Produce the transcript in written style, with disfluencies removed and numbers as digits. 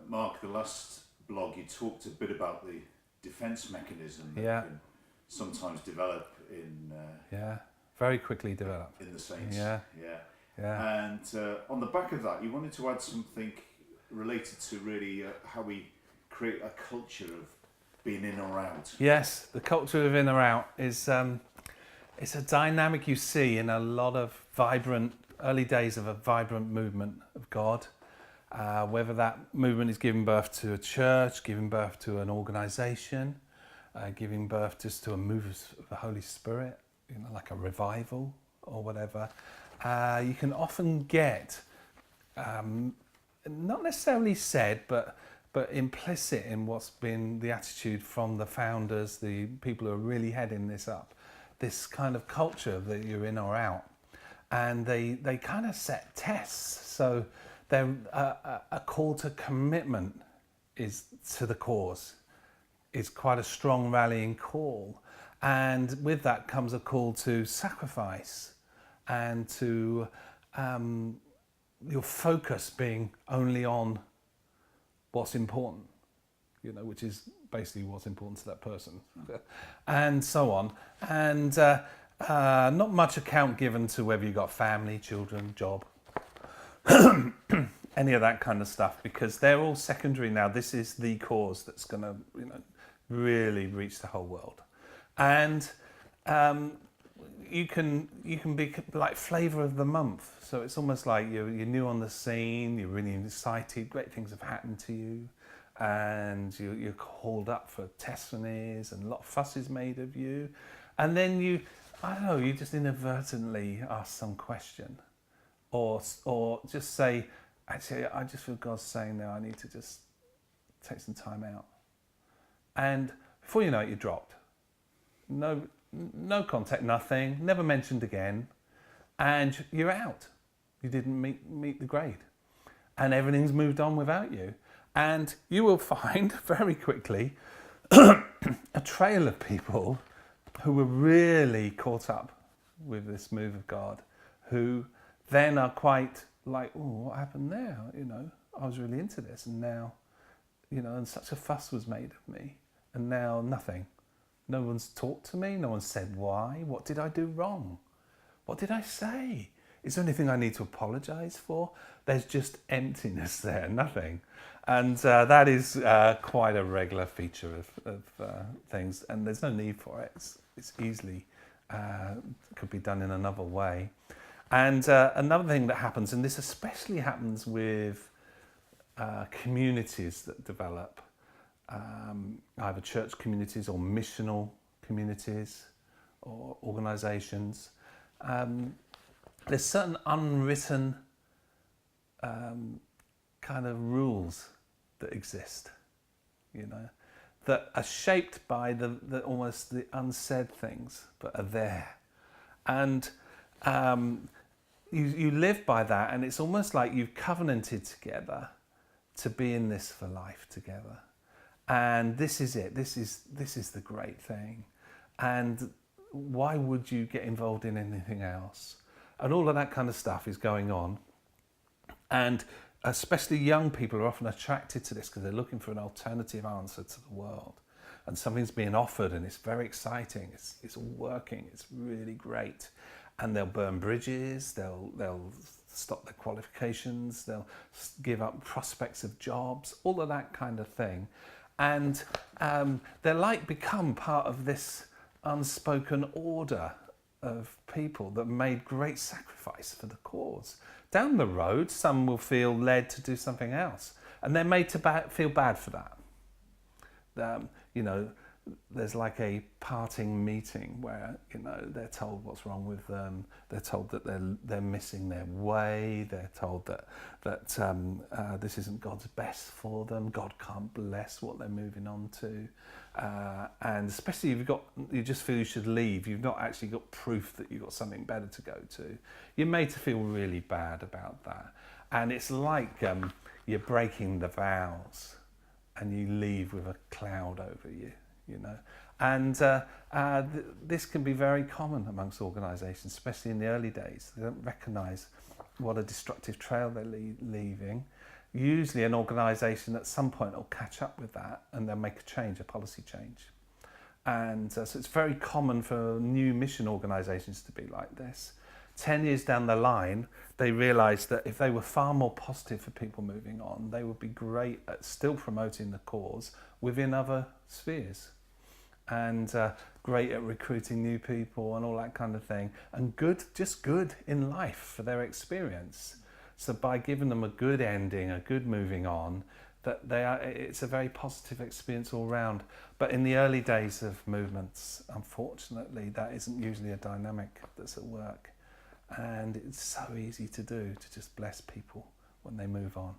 Mark, the last blog you talked a bit about the defence mechanism that can sometimes develop in very quickly develop in the saints. Yeah. And on the back of that, you wanted to add something related to really how we create a culture of being in or out. Yes, the culture of in or out is it's a dynamic you see in a lot of early days of a vibrant movement of God. Whether that movement is giving birth to a church, giving birth to an organisation, giving birth just to a move of the Holy Spirit, like a revival or whatever, you can often get, not necessarily said, but implicit in what's been the attitude from the founders, the people who are really heading this up, this kind of culture that you're in or out. And they kind of set tests. So they're, a call to commitment is to the cause. It's quite a strong rallying call. And with that comes a call to sacrifice and to your focus being only on what's important, which is basically what's important to that person, and so on. And not much account given to whether you've got family, children, job, any of that kind of stuff, because they're all secondary now. This is the cause that's going to, really reach the whole world. And you can be like flavour of the month. So it's almost like you're new on the scene, you're really excited, great things have happened to you, and you're called up for testimonies and a lot of fuss is made of you. And then you just inadvertently ask some question or just say, actually, I just feel God's saying now I need to just take some time out. And before you know it, you're dropped. No contact, nothing, never mentioned again, and you're out. You didn't meet the grade, and everything's moved on without you. And you will find very quickly a trail of people who were really caught up with this move of God, who then are quite like, oh, what happened there? I was really into this, and now, and such a fuss was made of me, and now nothing. No one's talked to me. No one said why. What did I do wrong? What did I say? Is there anything I need to apologise for? There's just emptiness there, nothing. And that is quite a regular feature of things, and there's no need for it. It's easily could be done in another way. And another thing that happens, and this especially happens with communities that develop, either church communities or missional communities or organisations. There's certain unwritten kind of rules that exist, that are shaped by the almost the unsaid things, but are there. And you live by that, and it's almost like you've covenanted together to be in this for life together. And this is it. This is the great thing. And why would you get involved in anything else? And all of that kind of stuff is going on. And especially young people are often attracted to this because they're looking for an alternative answer to the world. And something's being offered, and it's very exciting. It's all working. It's really great. And they'll burn bridges. They'll stop their qualifications. They'll give up prospects of jobs. All of that kind of thing. And they're become part of this unspoken order of people that made great sacrifice for the cause. Down the road, some will feel led to do something else, and they're made to feel bad for that. There's like a parting meeting where they're told what's wrong with them. They're told that they're missing their way. They're told that this isn't God's best for them. God can't bless what they're moving on to, and especially if you just feel you should leave. You've not actually got proof that you've got something better to go to. You're made to feel really bad about that, and it's like you're breaking the vows, and you leave with a cloud over you. And this can be very common amongst organisations, especially in the early days. They don't recognise what a destructive trail they're leaving. usually an organisation at some point will catch up with that and they'll make a change, a policy change. And so it's very common for new mission organisations to be like this. 10 years down the line, they realised that if they were far more positive for people moving on, they would be great at still promoting the cause within other spheres. And great at recruiting new people and all that kind of thing. And good, just good in life for their experience. So by giving them a good ending, a good moving on, that it's a very positive experience all round. But in the early days of movements, unfortunately, that isn't usually a dynamic that's at work. And it's so easy to do, to just bless people when they move on.